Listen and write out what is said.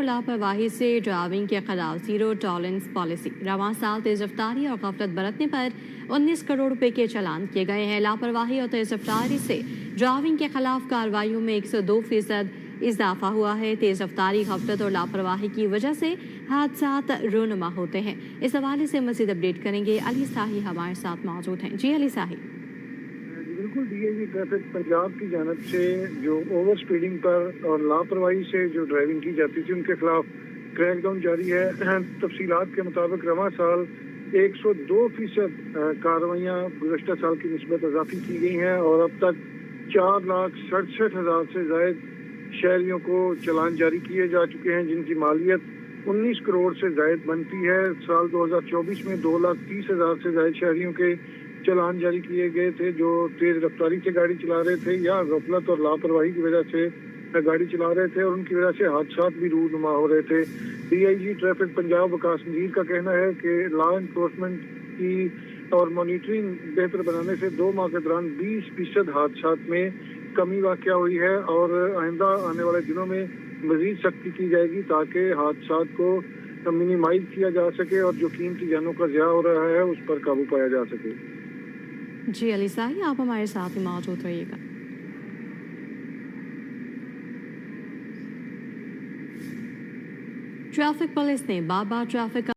लापरवाही से ड्राइविंग के खिलाफ जीरो टॉलरेंस पॉलिसी। रवां साल तेज रफ्तारी और गफलत बरतने पर 19 करोड़ रुपए के चालान किए गए हैं। लापरवाही और तेज रफ्तारी से ड्राइविंग के खिलाफ कार्रवाइयों में 102% इजाफा हुआ है। तेज रफ्तारी, गफलत और लापरवाही की वजह से हादसात रोनुमा होते हैं। इस हवाले से मजीद अपडेट करेंगे। अली साही हमारे साथ मौजूद हैं। जी अली साही। बिल्कुल, डीआईजी ट्रैफिक पंजाब की जानब से जो ओवर स्पीडिंग पर और लापरवाही से जो ड्राइविंग की जाती थी उनके खिलाफ क्रैकडाउन जारी है। तफसीलात के मुताबिक रवां साल 102% कार्रवाइयाँ गुज़श्ता साल की निस्बत इजाफी की गई हैं और अब तक 4,67,000 से ज़ायद शहरियों को चालान जारी किए जा चुके हैं, जिनकी मालियत 19 करोड़ से ज़ायद बनती है। साल 2024 में 2,30,000 से ज़ायद शहरियों के चालान जारी किए गए थे जो तेज रफ्तारी से गाड़ी चला रहे थे या गफलत और लापरवाही की वजह से गाड़ी चला रहे थे और उनकी वजह से हादसात भी रूनुमा हो रहे थे। डीआईजी ट्रैफिक पंजाब वकास नज़ीर का कहना है कि लॉ एनफोर्समेंट की और मॉनिटरिंग बेहतर बनाने से 2 माह के दौरान 20% हादसात में कमी वाक़या हुई है और आइंदा आने वाले दिनों में मज़ीद सख्ती की जाएगी ताकि हादसात को मिनिमाइज किया जा सके और जो कीमती जानों का ज़िया हो रहा है उस पर काबू पाया जा सके। जी अली साही, आप हमारे साथ ही मौजूद रहिएगा। ट्रैफिक पुलिस ने बाबा ट्रैफिक